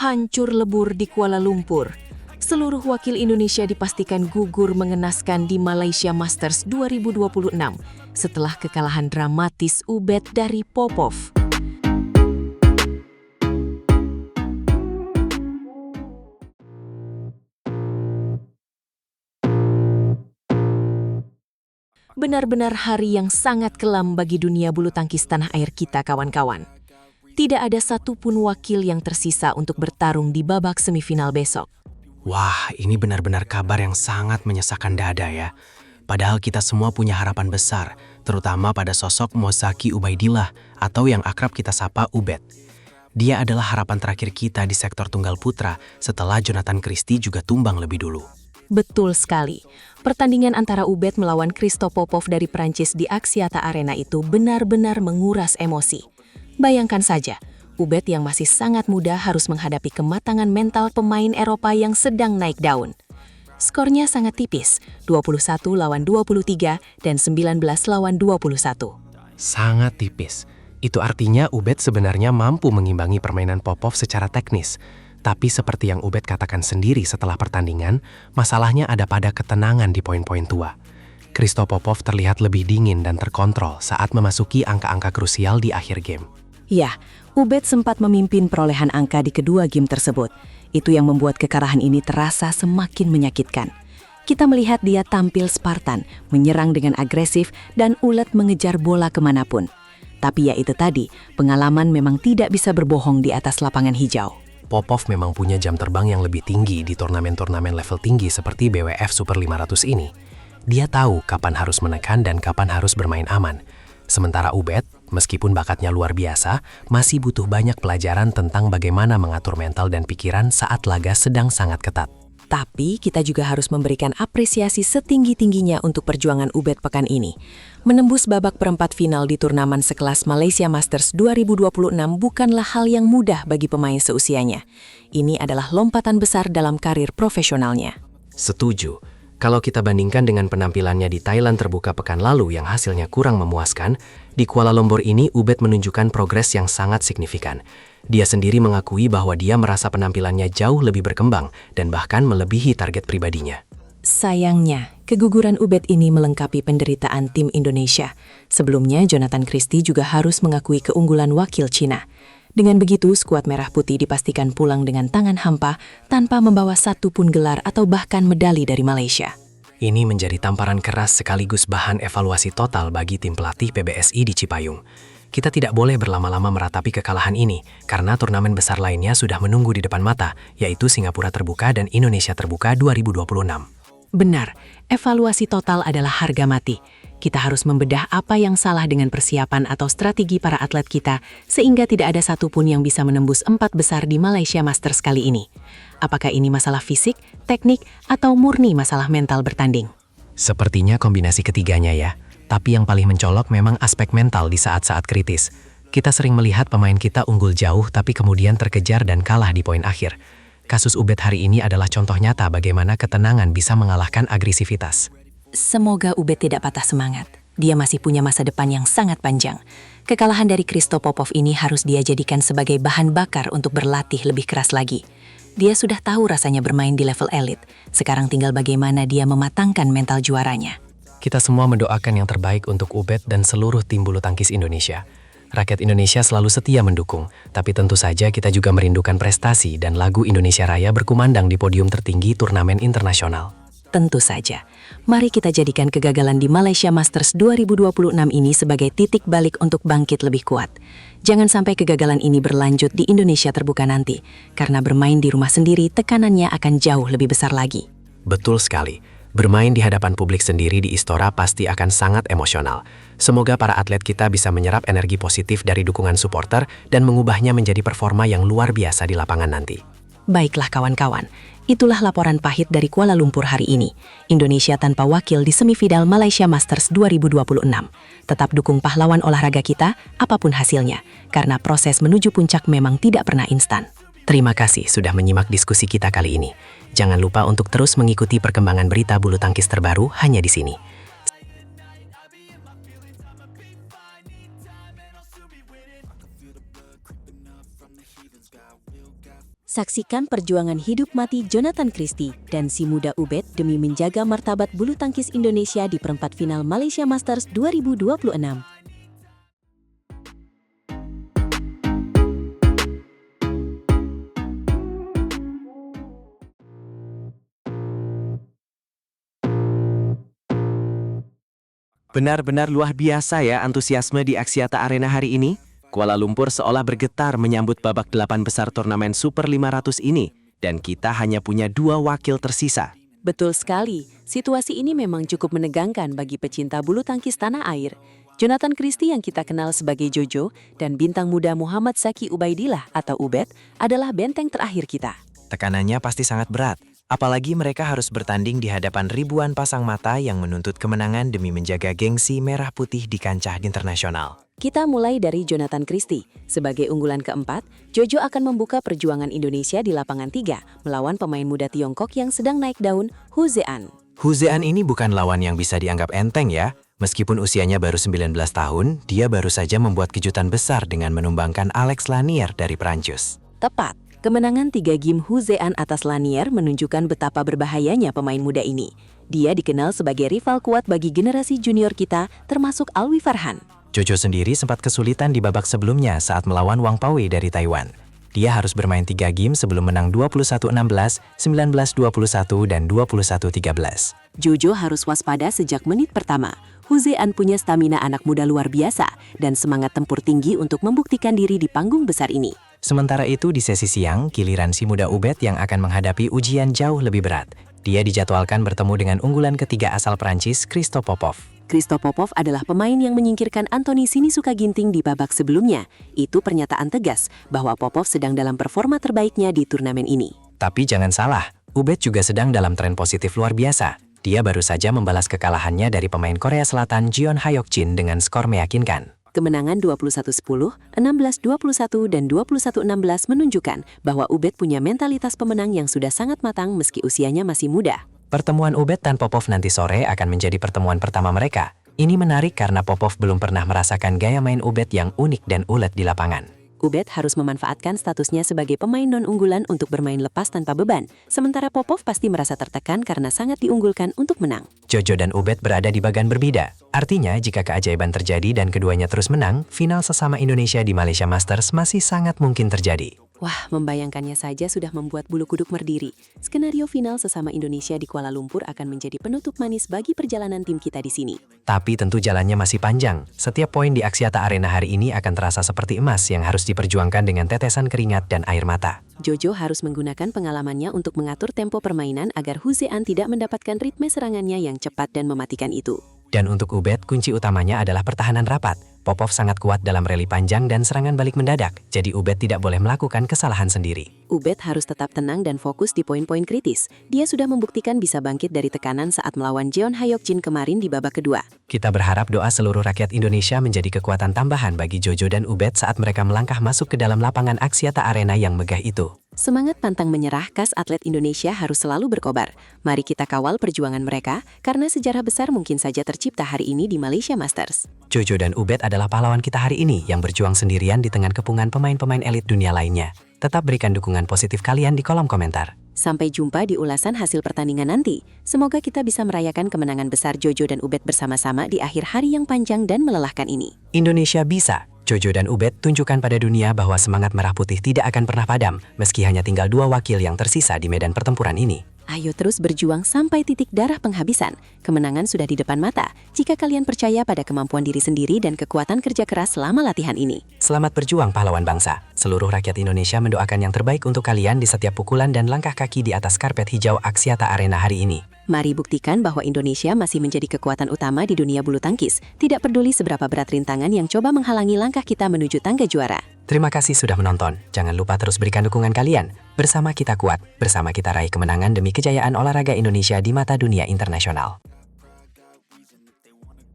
hancur lebur di Kuala Lumpur. Seluruh wakil Indonesia dipastikan gugur mengenaskan di Malaysia Masters 2026 setelah kekalahan dramatis Ubed dari Popov. Benar-benar hari yang sangat kelam bagi dunia bulu tangkis tanah air kita, kawan-kawan. Tidak ada satupun wakil yang tersisa untuk bertarung di babak semifinal besok. Wah, ini benar-benar kabar yang sangat menyesakkan dada ya. Padahal kita semua punya harapan besar, terutama pada sosok Mozaki Ubaidillah atau yang akrab kita sapa Ubed. Dia adalah harapan terakhir kita di sektor tunggal putra setelah Jonathan Christie juga tumbang lebih dulu. Betul sekali. Pertandingan antara Ubed melawan Christo Popov dari Prancis di Axiata Arena itu benar-benar menguras emosi. Bayangkan saja, Ubed yang masih sangat muda harus menghadapi kematangan mental pemain Eropa yang sedang naik daun. Skornya sangat tipis, 21-23 dan 19-21. Sangat tipis. Itu artinya Ubed sebenarnya mampu mengimbangi permainan Popov secara teknis. Tapi seperti yang Ubed katakan sendiri setelah pertandingan, masalahnya ada pada ketenangan di poin-poin tua. Christo Popov terlihat lebih dingin dan terkontrol saat memasuki angka-angka krusial di akhir game. Ya, Ubed sempat memimpin perolehan angka di kedua game tersebut. Itu yang membuat kekalahan ini terasa semakin menyakitkan. Kita melihat dia tampil Spartan, menyerang dengan agresif dan ulet mengejar bola kemanapun. Tapi ya itu tadi, pengalaman memang tidak bisa berbohong di atas lapangan hijau. Popov memang punya jam terbang yang lebih tinggi di turnamen-turnamen level tinggi seperti BWF Super 500 ini. Dia tahu kapan harus menekan dan kapan harus bermain aman. Sementara Ubed, meskipun bakatnya luar biasa, masih butuh banyak pelajaran tentang bagaimana mengatur mental dan pikiran saat laga sedang sangat ketat. Tapi kita juga harus memberikan apresiasi setinggi-tingginya untuk perjuangan Ubed pekan ini. Menembus babak perempat final di turnamen sekelas Malaysia Masters 2026 bukanlah hal yang mudah bagi pemain seusianya. Ini adalah lompatan besar dalam karir profesionalnya. Setuju. Kalau kita bandingkan dengan penampilannya di Thailand terbuka pekan lalu yang hasilnya kurang memuaskan, di Kuala Lumpur ini Ubed menunjukkan progres yang sangat signifikan. Dia sendiri mengakui bahwa dia merasa penampilannya jauh lebih berkembang dan bahkan melebihi target pribadinya. Sayangnya, keguguran Ubed ini melengkapi penderitaan tim Indonesia. Sebelumnya, Jonathan Christie juga harus mengakui keunggulan wakil Cina. Dengan begitu, skuad Merah Putih dipastikan pulang dengan tangan hampa tanpa membawa satu pun gelar atau bahkan medali dari Malaysia. Ini menjadi tamparan keras sekaligus bahan evaluasi total bagi tim pelatih PBSI di Cipayung. Kita tidak boleh berlama-lama meratapi kekalahan ini, karena turnamen besar lainnya sudah menunggu di depan mata, yaitu Singapura Terbuka dan Indonesia Terbuka 2026. Benar, evaluasi total adalah harga mati. Kita harus membedah apa yang salah dengan persiapan atau strategi para atlet kita, sehingga tidak ada satupun yang bisa menembus 4 besar di Malaysia Masters kali ini. Apakah ini masalah fisik, teknik, atau murni masalah mental bertanding? Sepertinya kombinasi ketiganya ya. Tapi yang paling mencolok memang aspek mental di saat-saat kritis. Kita sering melihat pemain kita unggul jauh tapi kemudian terkejar dan kalah di poin akhir. Kasus Ubed hari ini adalah contoh nyata bagaimana ketenangan bisa mengalahkan agresivitas. Semoga Ubed tidak patah semangat. Dia masih punya masa depan yang sangat panjang. Kekalahan dari Christo Popov ini harus dia jadikan sebagai bahan bakar untuk berlatih lebih keras lagi. Dia sudah tahu rasanya bermain di level elit. Sekarang tinggal bagaimana dia mematangkan mental juaranya. Kita semua mendoakan yang terbaik untuk Ubed dan seluruh tim bulu tangkis Indonesia. Rakyat Indonesia selalu setia mendukung, tapi tentu saja kita juga merindukan prestasi dan lagu Indonesia Raya berkumandang di podium tertinggi turnamen internasional. Tentu saja. Mari kita jadikan kegagalan di Malaysia Masters 2026 ini sebagai titik balik untuk bangkit lebih kuat. Jangan sampai kegagalan ini berlanjut di Indonesia Terbuka nanti, karena bermain di rumah sendiri tekanannya akan jauh lebih besar lagi. Betul sekali. Bermain di hadapan publik sendiri di Istora pasti akan sangat emosional. Semoga para atlet kita bisa menyerap energi positif dari dukungan supporter dan mengubahnya menjadi performa yang luar biasa di lapangan nanti. Baiklah kawan-kawan, itulah laporan pahit dari Kuala Lumpur hari ini. Indonesia tanpa wakil di semifinal Malaysia Masters 2026. Tetap dukung pahlawan olahraga kita, apapun hasilnya, karena proses menuju puncak memang tidak pernah instan. Terima kasih sudah menyimak diskusi kita kali ini. Jangan lupa untuk terus mengikuti perkembangan berita bulu tangkis terbaru hanya di sini. Saksikan perjuangan hidup mati Jonathan Christie dan si muda Ubed demi menjaga martabat bulu tangkis Indonesia di perempat final Malaysia Masters 2026. Benar-benar luar biasa ya antusiasme di Axiata Arena hari ini. Kuala Lumpur seolah bergetar menyambut babak 8 besar turnamen Super 500 ini. Dan kita hanya punya 2 wakil tersisa. Betul sekali, situasi ini memang cukup menegangkan bagi pecinta bulu tangkis tanah air. Jonathan Christie yang kita kenal sebagai Jojo dan bintang muda Muhammad Zaki Ubaidillah atau Ubed adalah benteng terakhir kita. Tekanannya pasti sangat berat, apalagi mereka harus bertanding di hadapan ribuan pasang mata yang menuntut kemenangan demi menjaga gengsi merah putih di kancah internasional. Kita mulai dari Jonathan Christie. Sebagai unggulan keempat, Jojo akan membuka perjuangan Indonesia di lapangan 3 melawan pemain muda Tiongkok yang sedang naik daun, Hu Zean. Hu Zean ini bukan lawan yang bisa dianggap enteng ya. Meskipun usianya baru 19 tahun, dia baru saja membuat kejutan besar dengan menumbangkan Alex Lanier dari Prancis. Tepat, kemenangan 3 game Hu Zean atas Lanier menunjukkan betapa berbahayanya pemain muda ini. Dia dikenal sebagai rival kuat bagi generasi junior kita, termasuk Alwi Farhan. Jojo sendiri sempat kesulitan di babak sebelumnya saat melawan Wang Pawei dari Taiwan. Dia harus bermain 3 game sebelum menang 21-16, 19-21, dan 21-13. Jojo harus waspada sejak menit pertama. Hu Zean punya stamina anak muda luar biasa dan semangat tempur tinggi untuk membuktikan diri di panggung besar ini. Sementara itu di sesi siang, giliran si muda Ubed yang akan menghadapi ujian jauh lebih berat. Dia dijadwalkan bertemu dengan unggulan ketiga asal Prancis, Christo Popov. Christo Popov adalah pemain yang menyingkirkan Anthony Sinisuka Ginting di babak sebelumnya. Itu pernyataan tegas bahwa Popov sedang dalam performa terbaiknya di turnamen ini. Tapi jangan salah, Ubed juga sedang dalam tren positif luar biasa. Dia baru saja membalas kekalahannya dari pemain Korea Selatan Jeon Hyok-jin dengan skor meyakinkan. Kemenangan 21-10, 16-21, dan 21-16 menunjukkan bahwa Ubed punya mentalitas pemenang yang sudah sangat matang meski usianya masih muda. Pertemuan Ubed dan Popov nanti sore akan menjadi pertemuan pertama mereka. Ini menarik karena Popov belum pernah merasakan gaya main Ubed yang unik dan ulet di lapangan. Ubed harus memanfaatkan statusnya sebagai pemain non-unggulan untuk bermain lepas tanpa beban, sementara Popov pasti merasa tertekan karena sangat diunggulkan untuk menang. Jojo dan Ubed berada di bagan berbeda. Artinya, jika keajaiban terjadi dan keduanya terus menang, final sesama Indonesia di Malaysia Masters masih sangat mungkin terjadi. Wah, membayangkannya saja sudah membuat bulu kuduk berdiri. Skenario final sesama Indonesia di Kuala Lumpur akan menjadi penutup manis bagi perjalanan tim kita di sini. Tapi tentu jalannya masih panjang. Setiap poin di Axiata Arena hari ini akan terasa seperti emas yang harus diperjuangkan dengan tetesan keringat dan air mata. Jojo harus menggunakan pengalamannya untuk mengatur tempo permainan agar Hu Zean tidak mendapatkan ritme serangannya yang cepat dan mematikan itu. Dan untuk Ubed, kunci utamanya adalah pertahanan rapat. Popov sangat kuat dalam rally panjang dan serangan balik mendadak, jadi Ubed tidak boleh melakukan kesalahan sendiri. Ubed harus tetap tenang dan fokus di poin-poin kritis. Dia sudah membuktikan bisa bangkit dari tekanan saat melawan Jeon Hyok-jin kemarin di babak kedua. Kita berharap doa seluruh rakyat Indonesia menjadi kekuatan tambahan bagi Jojo dan Ubed saat mereka melangkah masuk ke dalam lapangan Axiata Arena yang megah itu. Semangat pantang menyerah khas atlet Indonesia harus selalu berkobar. Mari kita kawal perjuangan mereka, karena sejarah besar mungkin saja tercipta hari ini di Malaysia Masters. Jojo dan Ubed adalah pahlawan kita hari ini yang berjuang sendirian di tengah kepungan pemain-pemain elit dunia lainnya. Tetap berikan dukungan positif kalian di kolom komentar. Sampai jumpa di ulasan hasil pertandingan nanti. Semoga kita bisa merayakan kemenangan besar Jojo dan Ubed bersama-sama di akhir hari yang panjang dan melelahkan ini. Indonesia bisa. Jojo dan Ubed tunjukkan pada dunia bahwa semangat merah putih tidak akan pernah padam, meski hanya tinggal 2 wakil yang tersisa di medan pertempuran ini. Ayo terus berjuang sampai titik darah penghabisan. Kemenangan sudah di depan mata, jika kalian percaya pada kemampuan diri sendiri dan kekuatan kerja keras selama latihan ini. Selamat berjuang pahlawan bangsa. Seluruh rakyat Indonesia mendoakan yang terbaik untuk kalian di setiap pukulan dan langkah kaki di atas karpet hijau Axiata Arena hari ini. Mari buktikan bahwa Indonesia masih menjadi kekuatan utama di dunia bulu tangkis, tidak peduli seberapa berat rintangan yang coba menghalangi langkah kita menuju tangga juara. Terima kasih sudah menonton. Jangan lupa terus berikan dukungan kalian. Bersama kita kuat, bersama kita raih kemenangan demi kejayaan olahraga Indonesia di mata dunia internasional.